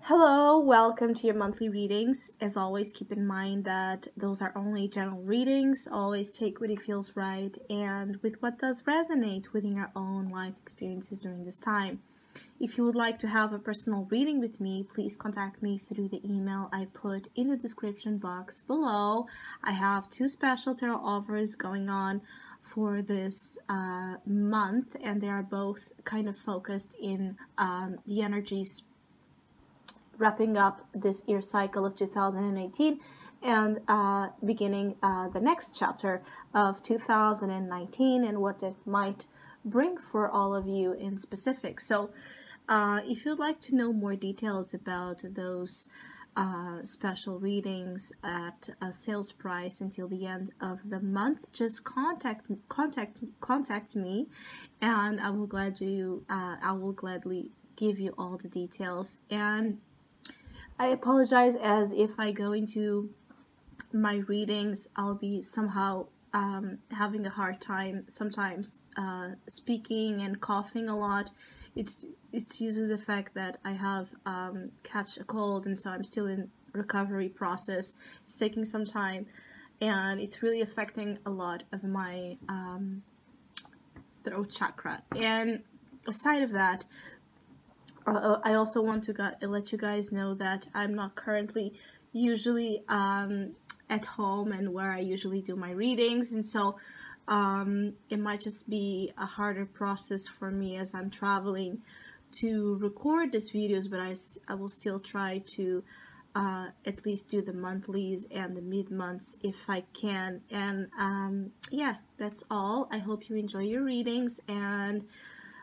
Hello, welcome to your monthly readings. As always, keep in mind that those are only general readings. Always take what feels right and with what does resonate within your own life experiences during this time. If you would like to have a personal reading with me, please contact me through the email I put in the description box below. I have two special tarot offers going on for this month, and they are both kind of focused in the energies wrapping up this year cycle of 2018 and beginning the next chapter of 2019 and what it might bring for all of you in specific. So if you'd like to know more details about those special readings at a sales price until the end of the month, just contact me, and I will gladly give you all the details. And I apologize, as if I go into my readings, I'll be somehow having a hard time sometimes speaking and coughing a lot. It's due to the fact that I have catch a cold, and so I'm still in recovery process. It's taking some time, and it's really affecting a lot of my throat chakra. And aside of that, I also want to let you guys know that I'm not currently usually at home and where I usually do my readings, and so it might just be a harder process for me as I'm traveling to record these videos, but I will still try to at least do the monthlies and the mid-months if I can. And yeah, that's all. I hope you enjoy your readings, and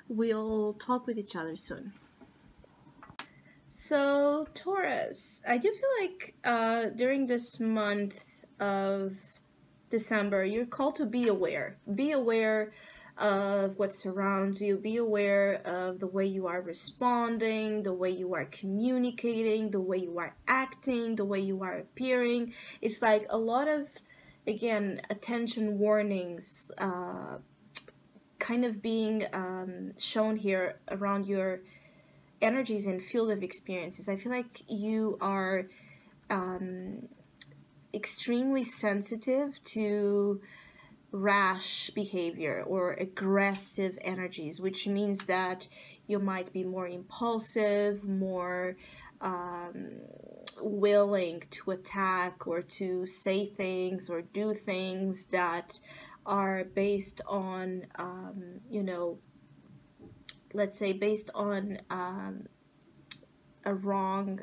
we'll talk with each other soon. So, Taurus, I do feel like during this month of December, you're called to be aware. Be aware of what surrounds you. Be aware of the way you are responding, the way you are communicating, the way you are acting, the way you are appearing. It's like a lot of, again, attention warnings kind of being shown here around your energies and field of experiences. I feel like you are extremely sensitive to rash behavior or aggressive energies, which means that you might be more impulsive, more willing to attack or to say things or do things that are based on let's say based on a wrong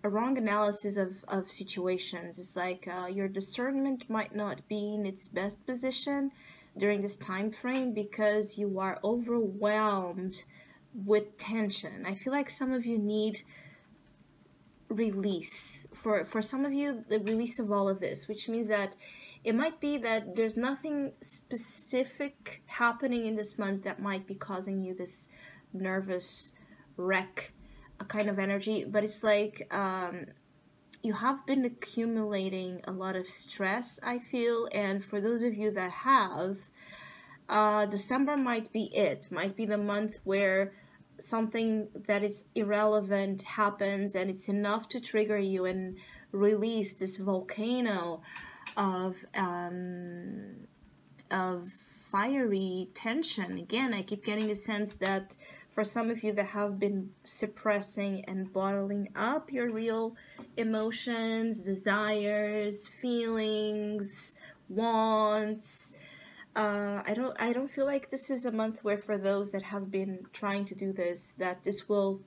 analysis of situations. It's like your discernment might not be in its best position during this time frame because you are overwhelmed with tension. I feel like some of you need release. For some of you, the release of all of this, which means that it might be that there's nothing specific happening in this month that might be causing you this nervous wreck kind of energy, but it's like you have been accumulating a lot of stress, I feel. And for those of you that have, December might be the month where something that is irrelevant happens and it's enough to trigger you and release this volcano of fiery tension. Again, I keep getting a sense that for some of you that have been suppressing and bottling up your real emotions, desires, feelings, wants, I don't feel like this is a month where, for those that have been trying to do this, that this will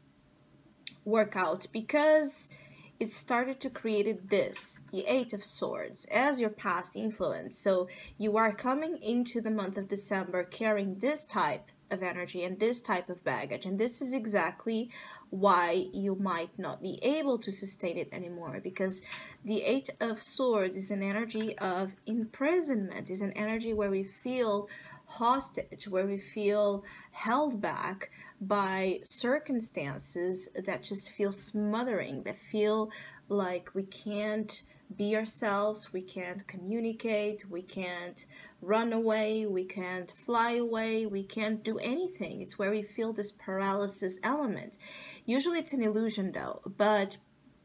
work out, because it started to create the Eight of Swords as your past influence. So you are coming into the month of December carrying this type of energy and this type of baggage, and this is exactly why you might not be able to sustain it anymore, because the Eight of Swords is an energy of imprisonment, is an energy where we feel hostage, where we feel held back by circumstances that just feel smothering, that feel like we can't be ourselves, we can't communicate, we can't run away, we can't fly away, we can't do anything. It's where we feel this paralysis element. Usually it's an illusion though, but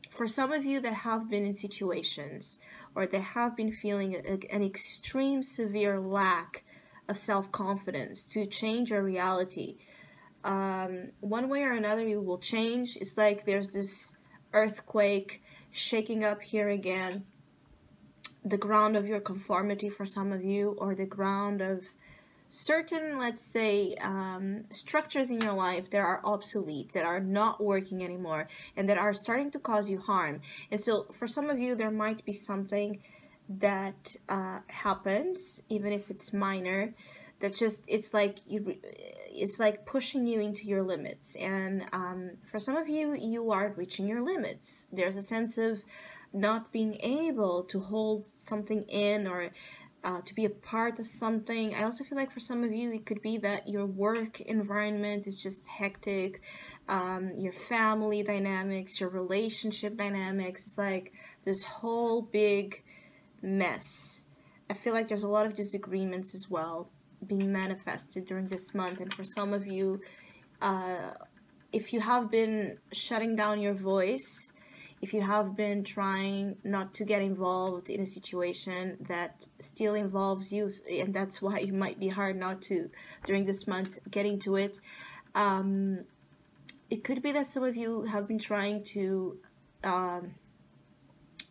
for some of you that have been in situations or that have been feeling an extreme severe lack of self-confidence to change your reality, one way or another you will change. It's like there's this earthquake shaking up here again, the ground of your conformity for some of you, or the ground of certain, let's say, structures in your life that are obsolete, that are not working anymore, and that are starting to cause you harm. And so for some of you, there might be something that happens, even if it's minor, that just, it's like pushing you into your limits. And for some of you, you are reaching your limits. There's a sense of not being able to hold something in, or to be a part of something. I also feel like for some of you, it could be that your work environment is just hectic, your family dynamics, your relationship dynamics. It's like this whole big mess. I feel like there's a lot of disagreements as well being manifested during this month. And for some of you, if you have been shutting down your voice, if you have been trying not to get involved in a situation that still involves you, and that's why it might be hard not to, during this month, get into it, it could be that some of you have been trying to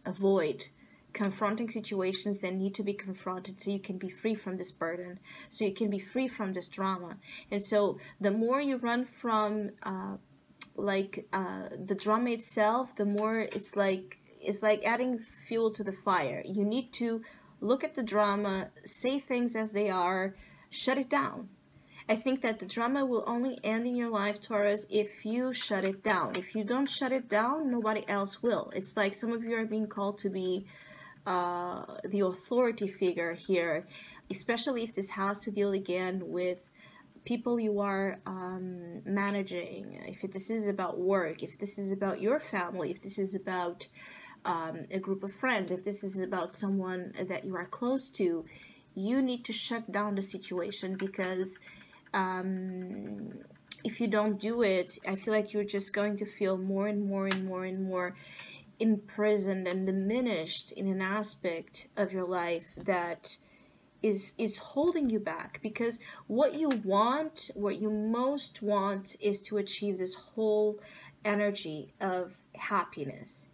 avoid confronting situations that need to be confronted so you can be free from this burden, so you can be free from this drama. And so the more you run from the drama itself, the more it's like adding fuel to the fire. You need to look at the drama, say things as they are, shut it down. I think that the drama will only end in your life, Taurus, if you shut it down. If you don't shut it down, nobody else will. It's like some of you are being called to be the authority figure here, especially if this has to deal again with people you are managing, if this is about work, if this is about your family, if this is about a group of friends, if this is about someone that you are close to. You need to shut down the situation, because if you don't do it, I feel like you're just going to feel more and more and more and more imprisoned and diminished in an aspect of your life that is holding you back. Because what you most want is to achieve this whole energy of happiness.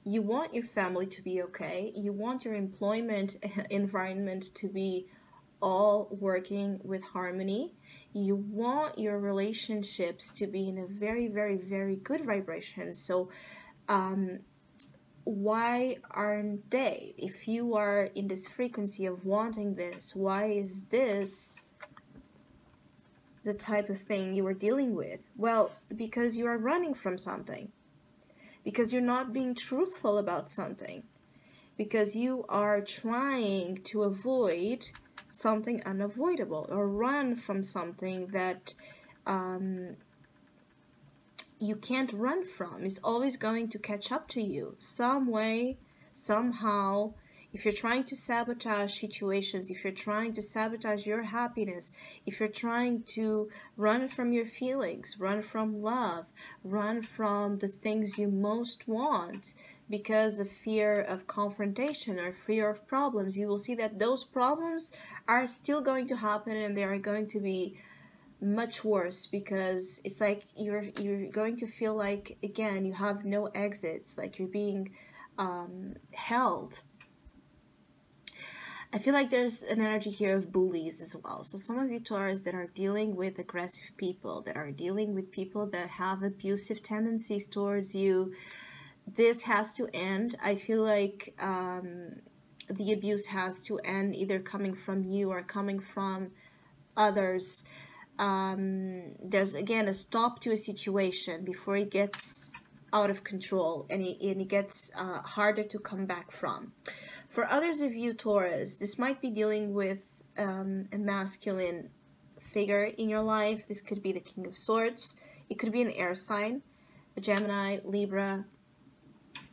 You want your family to be okay. You want your employment environment to be all working with harmony. You want your relationships to be in a very, very, very good vibration. So why aren't they? If you are in this frequency of wanting this, why is this the type of thing you are dealing with? Well, because you are running from something. Because you're not being truthful about something. Because you are trying to avoid something unavoidable, or run from something that you can't run from. It's always going to catch up to you some way, somehow. If you're trying to sabotage situations, if you're trying to sabotage your happiness, if you're trying to run from your feelings, run from love, run from the things you most want because of fear of confrontation or fear of problems, you will see that those problems are still going to happen, and they are going to be much worse, because it's like you're going to feel like, again, you have no exits, like you're being held. I feel like there's an energy here of bullies as well. So some of you Taurus that are dealing with aggressive people, that are dealing with people that have abusive tendencies towards you, this has to end. I feel like the abuse has to end, either coming from you or coming from others. There's again a stop to a situation before it gets out of control, and it gets harder to come back from. For others of you Taurus, this might be dealing with a masculine figure in your life. This could be the King of Swords. It could be an air sign, a Gemini, Libra,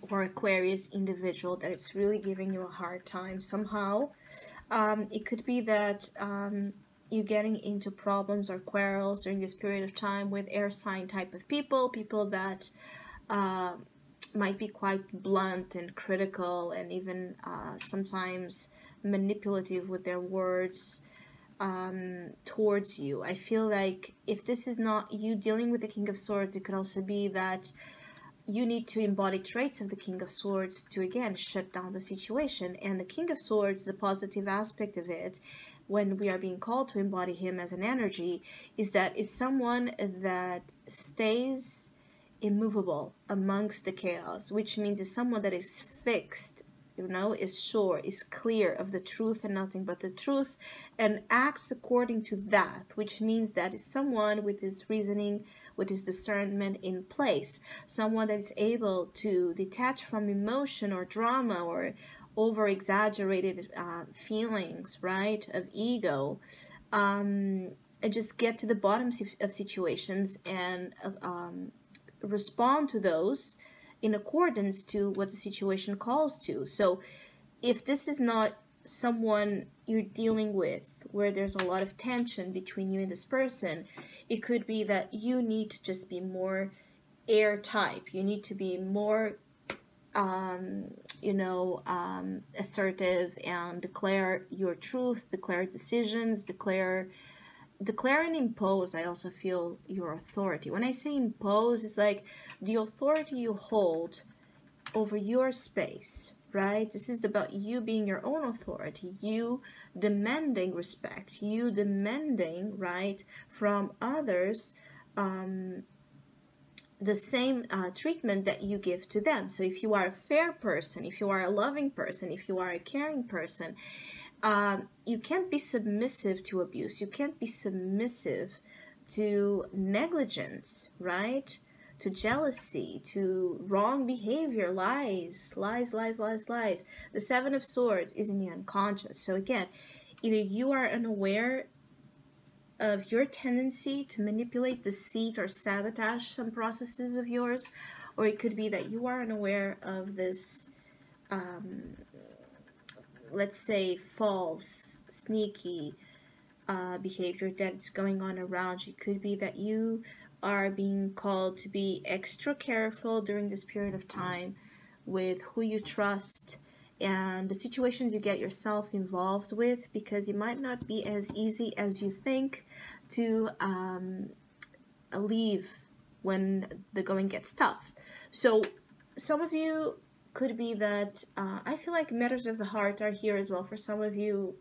or Aquarius individual that it's really giving you a hard time somehow. It could be that you're getting into problems or quarrels during this period of time with air sign type of people that uh, might be quite blunt and critical, and even sometimes manipulative with their words towards you. I feel like if this is not you dealing with the King of Swords, it could also be that you need to embody traits of the King of Swords to again shut down the situation. And the King of Swords, the positive aspect of it, when we are being called to embody him as an energy, is that is someone that stays immovable amongst the chaos, which means is someone that is fixed, is sure, is clear of the truth and nothing but the truth, and acts according to that, which means that is someone with his reasoning, with his discernment in place, someone that is able to detach from emotion or drama or over exaggerated feelings, right, of ego, and just get to the bottom of situations and respond to those in accordance to what the situation calls to. So if this is not someone you're dealing with where there's a lot of tension between you and this person, it could be that you need to just be more air type. You need to be more assertive and declare your truth, declare decisions, declare and impose. I also feel your authority. When I say impose, it's like the authority you hold over your space, right? This is about you being your own authority, you demanding respect, you demanding, right, from others the same treatment that you give to them. So if you are a fair person, if you are a loving person, if you are a caring person, you can't be submissive to abuse. You can't be submissive to negligence, right? To jealousy, to wrong behavior, lies. The Seven of Swords is in the unconscious. So again, either you are unaware of your tendency to manipulate, deceit, or sabotage some processes of yours, or it could be that you are unaware of this let's say false, sneaky behavior that's going on around you. It could be that you are being called to be extra careful during this period of time with who you trust and the situations you get yourself involved with, because it might not be as easy as you think to leave when the going gets tough. So some of you could be that I feel like matters of the heart are here as well. For some of you,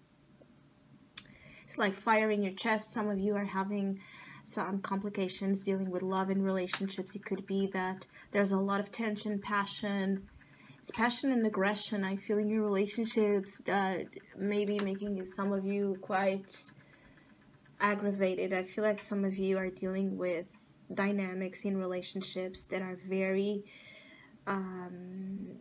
it's like fire in your chest. Some of you are having some complications dealing with love and relationships. It could be that there's a lot of tension, passion. It's passion and aggression, I feel, in your relationships that may be making some of you quite aggravated. I feel like some of you are dealing with dynamics in relationships that are very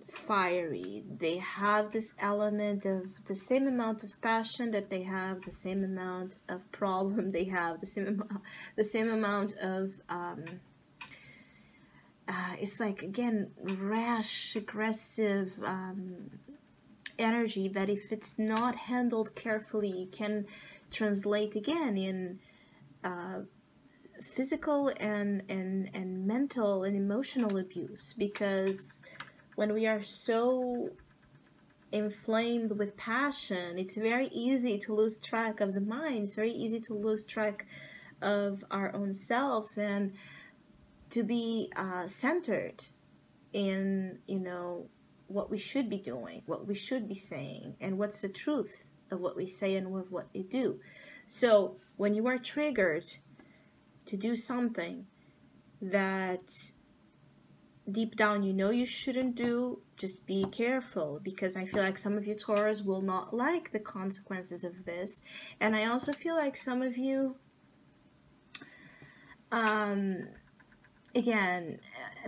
fiery. They have this element of the same amount of passion that they have the same amount of problem. They have the same amount of it's like, again, rash, aggressive energy that if it's not handled carefully can translate again in physical and mental and emotional abuse, because when we are so inflamed with passion, it's very easy to lose track of the mind. It's very easy to lose track of our own selves and to be centered in, what we should be doing, what we should be saying, and what's the truth of what we say and of what we do. So when you are triggered to do something that deep down you shouldn't do, just be careful, because I feel like some of you Taurus will not like the consequences of this. And I also feel like some of you again,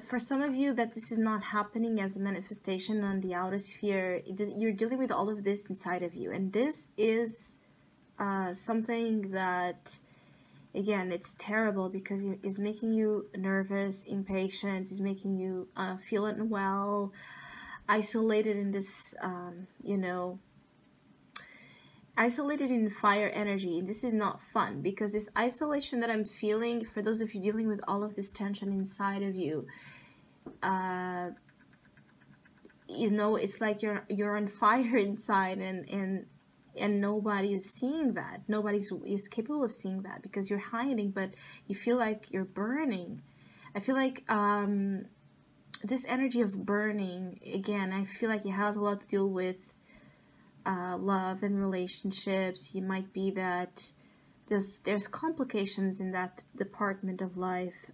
for some of you that this is not happening as a manifestation on the outer sphere, you're dealing with all of this inside of you, and this is something that again, it's terrible because it's making you nervous, impatient, it's making you feel unwell, isolated in this, isolated in fire energy. This is not fun, because this isolation that I'm feeling, for those of you dealing with all of this tension inside of you, it's like you're on fire inside, and nobody is seeing that. Nobody is capable of seeing that because you're hiding, but you feel like you're burning. I feel like this energy of burning, again, I feel like it has a lot to do with love and relationships. You might be that there's complications in that department of life,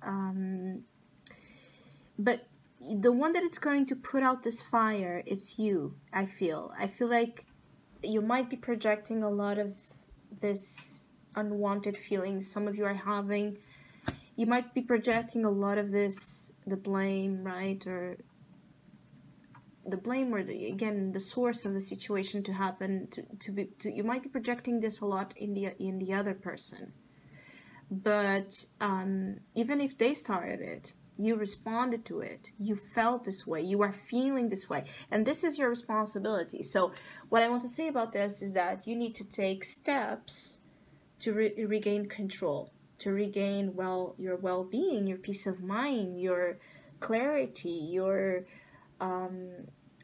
but the one that is going to put out this fire, it's you. I feel like you might be projecting a lot of this unwanted feelings some of you are having. You might be projecting a lot of this, the blame, right? Or the blame, or again, the source of the situation to happen, you might be projecting this a lot in the other person. But even if they started it, you responded to it, you felt this way, you are feeling this way, and this is your responsibility. So what I want to say about this is that you need to take steps to regain control, to regain your well-being, your peace of mind, your clarity, your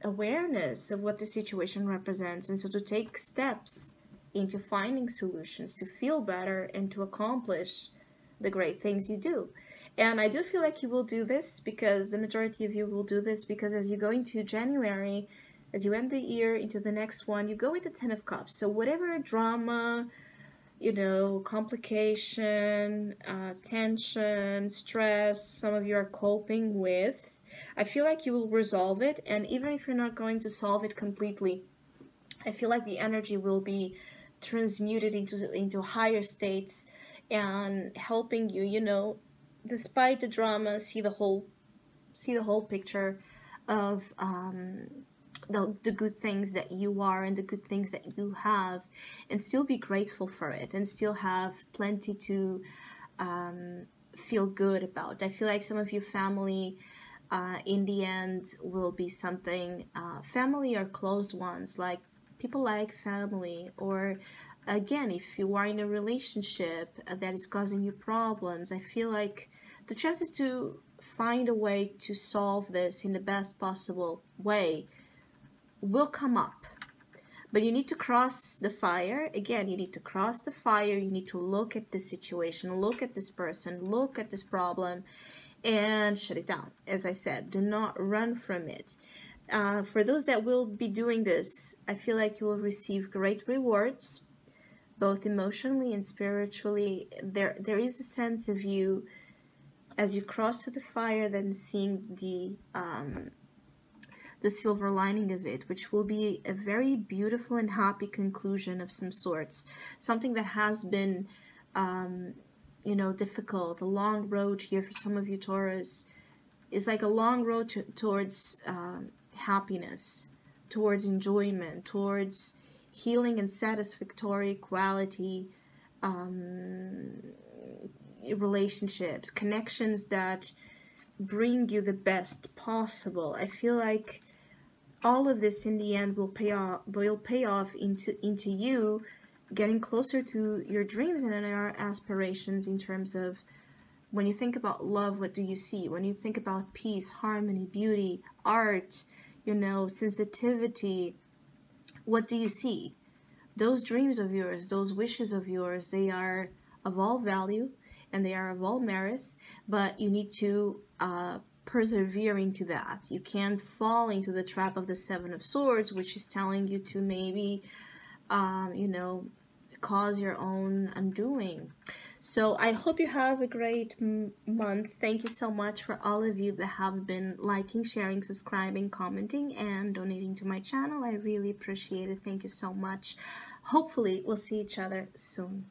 awareness of what the situation represents, and so to take steps into finding solutions to feel better and to accomplish the great things you do. And I do feel like you will do this, because the majority of you will do this, because as you go into January, as you end the year into the next one, you go with the Ten of Cups. So whatever drama, complication, tension, stress some of you are coping with, I feel like you will resolve it. And even if you're not going to solve it completely, I feel like the energy will be transmuted into higher states and helping you, despite the drama, see the whole picture of the good things that you are and the good things that you have, and still be grateful for it, and still have plenty to feel good about. I feel like some of you family, in the end, will be something, family or close ones, like people like family, or again, if you are in a relationship that is causing you problems, I feel like the chances to find a way to solve this in the best possible way will come up. But you need to cross the fire. Again, you need to cross the fire. You need to look at the situation, look at this person, look at this problem, and shut it down. As I said, do not run from it. For those that will be doing this, I feel like you will receive great rewards, both emotionally and spiritually. There is a sense of you, as you cross to the fire, then seeing the silver lining of it, which will be a very beautiful and happy conclusion of some sorts. Something that has been, difficult, a long road here for some of you Taurus, is like a long road towards happiness, towards enjoyment, towards healing and satisfactory quality relationships, connections that bring you the best possible. I feel like all of this in the end will pay off into you getting closer to your dreams and your aspirations. In terms of, when you think about love, what do you see? When you think about peace, harmony, beauty, art, sensitivity, what do you see? Those dreams of yours, those wishes of yours, they are of all value and they are of all merit, but you need to persevere into that. You can't fall into the trap of the Seven of Swords, which is telling you to maybe, cause your own undoing. So I hope you have a great month. Thank you so much for all of you that have been liking, sharing, subscribing, commenting, and donating to my channel. I really appreciate it. Thank you so much. Hopefully we'll see each other soon.